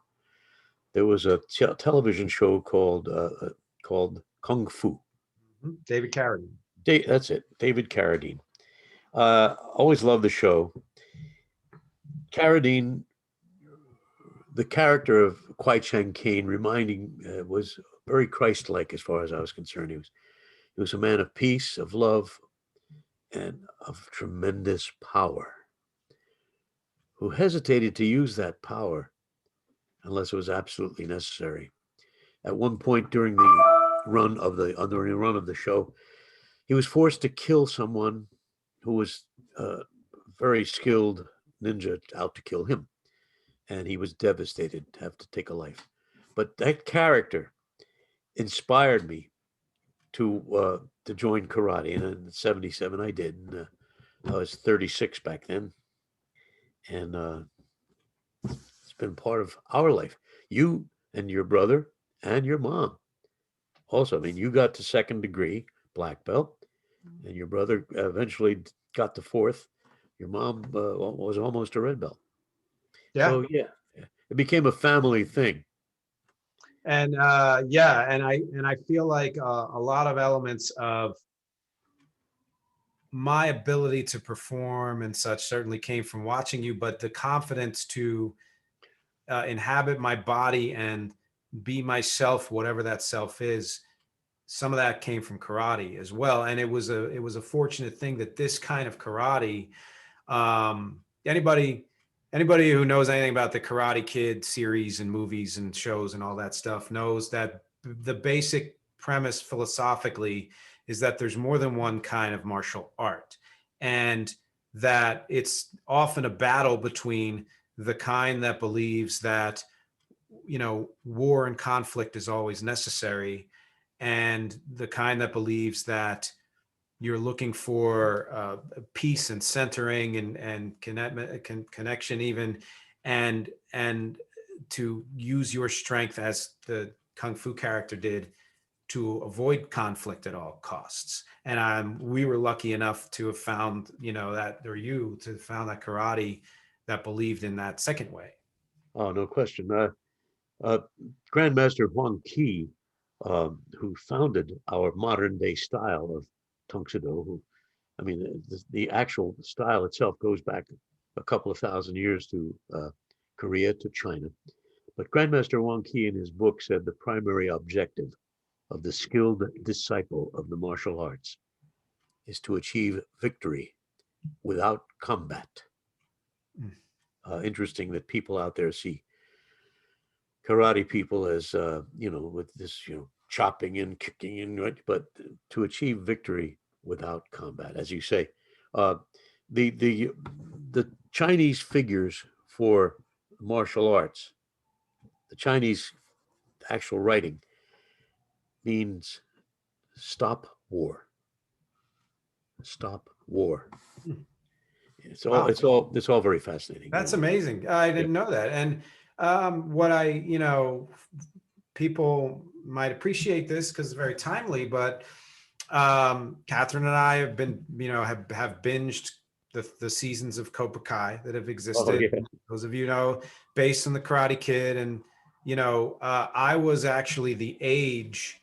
there was a television show called Kung Fu. David Carradine. That's it, David Carradine. Always loved the show. Carradine, the character of Kwai Chang Caine, was very Christ-like as far as I was concerned. He was a man of peace, of love, and of tremendous power, who hesitated to use that power unless it was absolutely necessary. At one point during the run of the show, he was forced to kill someone who was a very skilled ninja out to kill him. and he was devastated to have to take a life. But that character inspired me to join karate, and in '77 I did. And, I was 36 back then, and it's been part of our life. You and your brother and your mom also. I mean, you got to second degree black belt, and your brother eventually got to fourth. Your mom was almost a red belt. Yeah. So yeah, it became a family thing. And and I feel like a lot of elements of my ability to perform and such certainly came from watching you, but the confidence to inhabit my body and be myself, whatever that self is, some of that came from karate as well. And it was a fortunate thing that this kind of karate, anybody who knows anything about the Karate Kid series and movies and shows and all that stuff knows that the basic premise philosophically is that there's more than one kind of martial art, and that it's often a battle between the kind that believes that, you know, war and conflict is always necessary, and the kind that believes that you're looking for peace and centering and connection even, and to use your strength as the kung fu character did to avoid conflict at all costs. And we were lucky enough to have found, you know, that, or you to have found that karate that believed in that second way. Oh, no question. Uh, Grandmaster Huang Qi, who founded our modern day style of Tung Sido, who, I mean, the actual style itself goes back a couple of thousand years to Korea, to China. But Grandmaster Huang Qi in his book said the primary objective of the skilled disciple of the martial arts is to achieve victory without combat. Interesting that people out there see karate people as you know, with this, you know, chopping and kicking and right, but to achieve victory without combat, as you say. uh, the the Chinese figures for martial arts, the Chinese actual writing means stop war, stop war. Wow. It's all very fascinating. That's amazing. I Yeah. didn't know that. And what I, you know, people might appreciate this because it's very timely, but Catherine and I have been, you know, have binged the seasons of Cobra Kai that have Oh existed. yeah. Those of you know, based on the Karate Kid. And, you know, I was actually the age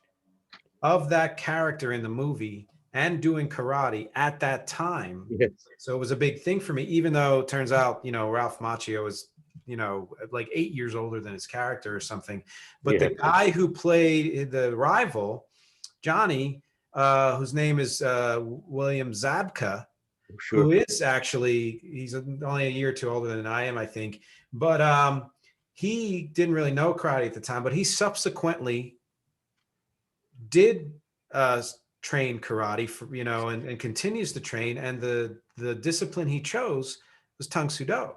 of that character in the movie and doing karate at that time. Yes. So it was a big thing for me, even though it turns out, you know, Ralph Macchio is, you know, like 8 years older than his character or something. But Yeah. the guy who played the rival, Johnny, whose name is William Zabka, who Sure. is actually, he's only a year or two older than I am, I think. But he didn't really know karate at the time, but he subsequently did train karate for, you know, and continues to train. And the discipline he chose was Tung Sudo.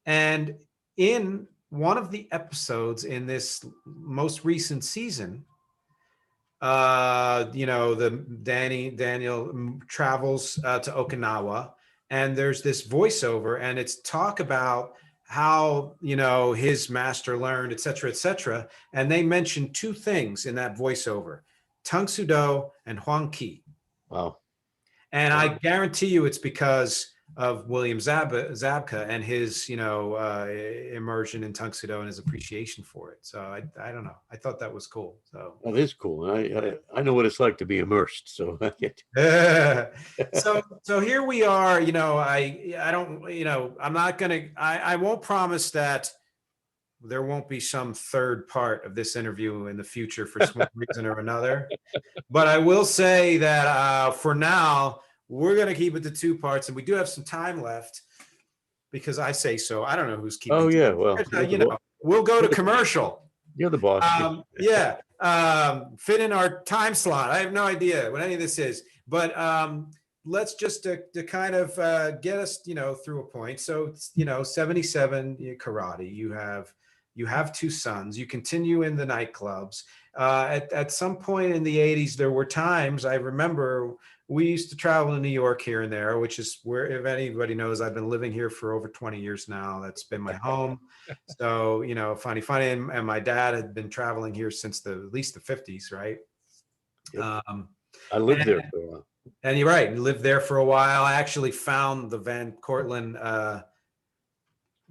And in one of the episodes in this most recent season, you know, Daniel travels to Okinawa, and there's this voiceover, and it's talk about how, you know, his master learned, et cetera, et cetera. And they mention two things in that voiceover: Tung Sudo and Huang Qi. Wow. And Wow. I guarantee you it's because of William Zabka and his, you know, immersion in Tung Sudo and his appreciation for it. So I don't know. I thought that was cool. So That is cool. And I know what it's like to be immersed. So I get. so here we are. You know, I don't, you know, I'm not gonna, I won't promise that there won't be some third part of this interview in the future for some reason or another. But I will say that for now, we're going to keep it to two parts, and we do have some time left because I say so. I don't know who's keeping. Oh yeah. Well, You know, we'll go to commercial. You're the boss. Yeah, fit in our time slot. I have no idea what any of this is, but let's just to kind of get us, through a point. So, 77 karate. You have two sons. You continue in the nightclubs. At some point in the 80s, there were times I remember we used to travel to New York here and there, which is where, if anybody knows, I've been living here for over 20 years now. That's been my home. So, funny. And my dad had been traveling here since at least the 50s, right? Yep. Um, I lived there for a while. and you're right. You lived there for a while. I actually found the Van Cortlandt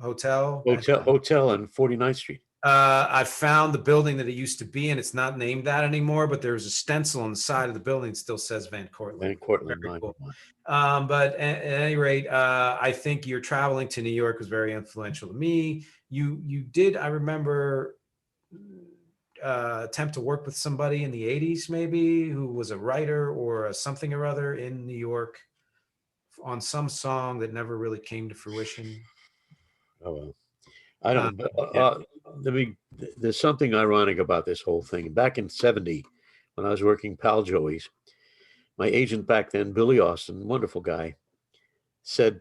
hotel. Hotel on 49th Street. I found the building that it used to be in. It's not named that anymore, but there's a stencil on the side of the building that still says Van Cortlandt. Van Cortlandt, Very cool. But at any rate, I think your traveling to New York was very influential to me. You did, I remember, attempt to work with somebody in the 80s, maybe, who was a writer or something or other in New York on some song that never really came to fruition. Oh, well. I don't, but there's something ironic about this whole thing. Back in 70, when I was working Pal Joey's, my agent back then, Billy Austin, wonderful guy, said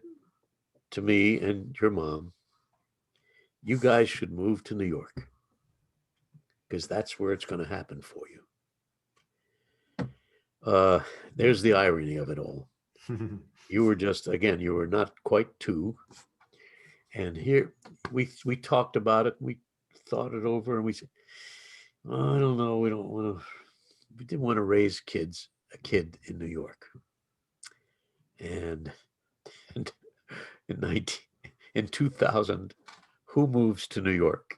to me and your mom, you guys should move to New York because that's where it's going to happen for you. There's the irony of it all. You were you were not quite two. And here we talked about it. We thought it over, and we said, oh, I don't know. We didn't want to raise a kid in New York. And in 2000, who moves to New York?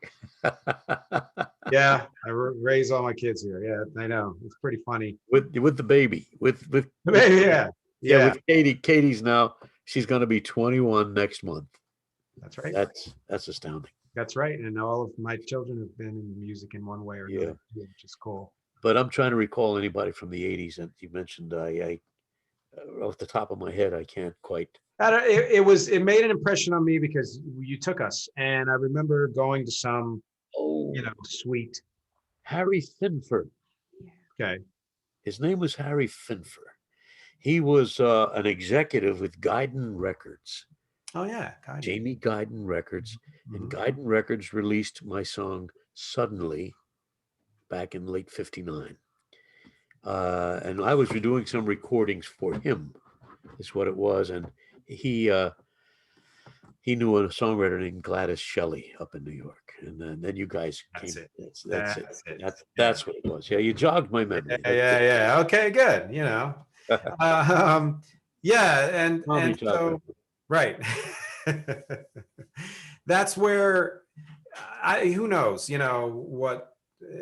Yeah, I raise all my kids here. Yeah, I know. It's pretty funny. With the baby, with the baby, yeah. With Katie. Katie's now, she's going to be 21 next month. That's right. That's astounding. That's right. And all of my children have been in music in one way or another, which is cool. But I'm trying to recall anybody from the 80s that you mentioned. I off the top of my head, I can't quite. It made an impression on me because you took us, and I remember going to some, suite. Harry Finford. Okay. His name was Harry Finford. He was an executive with Guidon Records. Oh yeah, Jamie Guidon Records, and Guidon Records released my song "Suddenly" back in late '59, and I was doing some recordings for him. Is what it was, and he knew a songwriter named Gladys Shelley up in New York, and then you guys came. That's it. That's what it was. Yeah, you jogged my memory. Yeah. Okay, good. And so. Right. That's where who knows,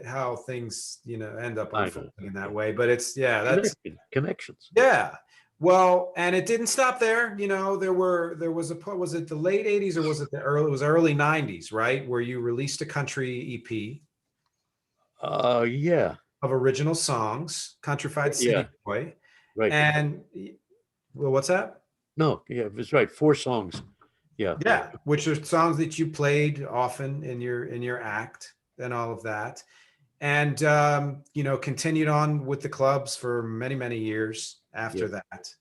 how things, end up unfolding in that way. But it's, that's connections. Yeah. Well, and it didn't stop there. There was it the late 80s or was it early 90s, right? Where you released a country EP. Yeah. Of original songs, Countrified City Boy. Right. And well, what's that? No, yeah, that's right. 4 songs. Yeah. Which are songs that you played often in your act and all of that. And, continued on with the clubs for many, many years after that.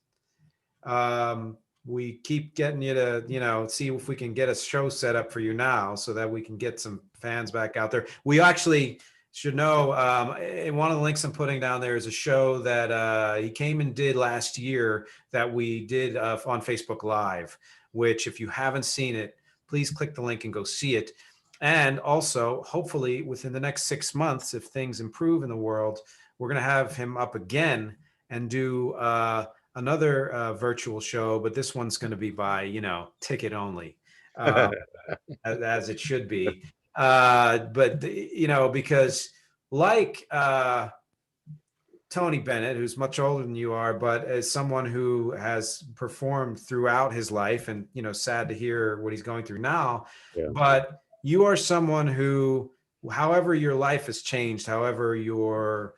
We keep getting you to, see if we can get a show set up for you now so that we can get some fans back out there. We actually should know, one of the links I'm putting down there is a show that he came and did last year that we did on Facebook Live, which if you haven't seen it, please click the link and go see it. And also, hopefully within the next 6 months, if things improve in the world, we're going to have him up again and do another virtual show, but this one's going to be by, ticket only, as it should be. But because like Tony Bennett, who's much older than you are, but as someone who has performed throughout his life and, sad to hear what he's going through now, but you are someone who, however your life has changed, however your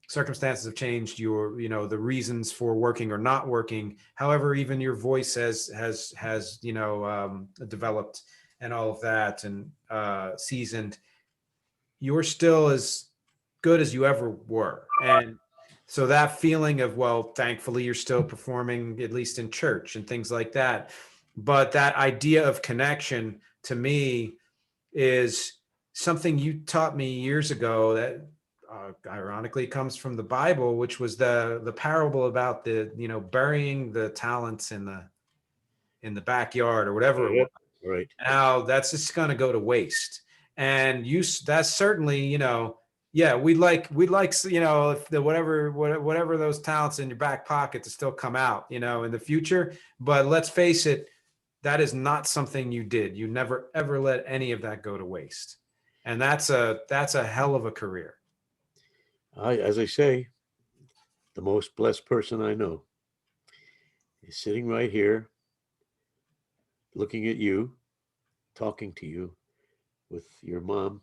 circumstances have changed, your, the reasons for working or not working, however, even your voice has developed and all of that and seasoned, you're still as good as you ever were. And So that feeling of, well, thankfully you're still performing, at least in church and things like that. But that idea of connection to me is something you taught me years ago that ironically comes from the Bible, which was the parable about the, burying the talents in the backyard or whatever it Yeah, was. right. Now that's just going to go to waste. And that's certainly, yeah, we'd like, if the whatever those talents in your back pocket to still come out, in the future. But let's face it, that is not something you did. You never ever let any of that go to waste. And that's a hell of a career. As I say, the most blessed person I know is sitting right here, looking at you, talking to you, with your mom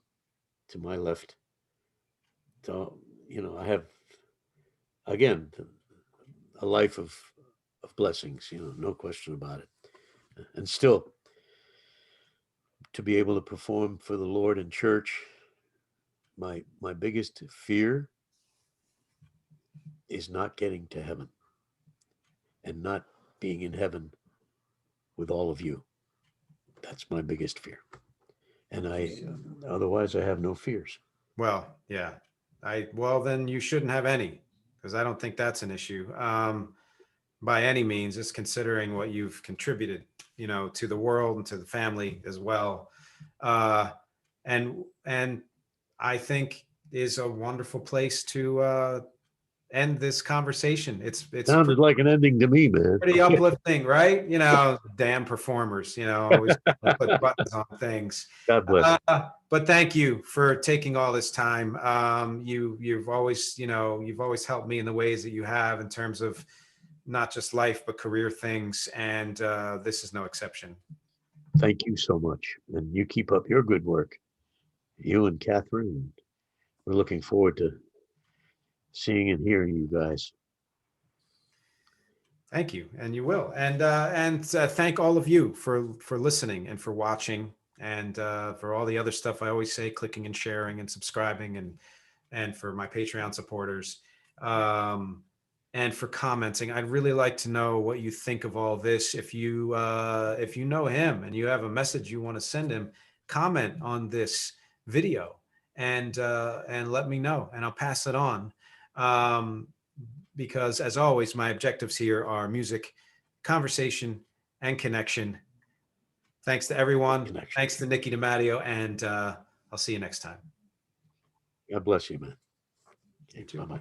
to my left. So, I have, again, a life of blessings, no question about it. And still, to be able to perform for the Lord in church, my biggest fear is not getting to heaven and not being in heaven with all of you. That's my biggest fear. And otherwise I have no fears. Well, yeah. Well, then you shouldn't have any, because I don't think that's an issue. By any means, just considering what you've contributed, to the world and to the family as well. Uh, and I think is a wonderful place to end this conversation. It's Sounded like an ending to me, man. pretty uplifting, right? Damn performers, always put buttons on things. God bless. But thank you for taking all this time. You've always helped me in the ways that you have in terms of not just life, but career things. And this is no exception. Thank you so much. And you keep up your good work. You and Catherine. We're looking forward to seeing and hearing you guys. Thank you, and you will, and thank all of you for listening and for watching, and for all the other stuff I always say, clicking and sharing and subscribing, and for my Patreon supporters, and for commenting. I'd really like to know what you think of all this. If you know him and you have a message you want to send him, comment on this video and let me know, and I'll pass it on. Because as always, my objectives here are music, conversation, and connection. Thanks to everyone. Connection. Thanks to Nicky DeMatteo, and I'll see you next time. God bless you, man. You too. Bye-bye.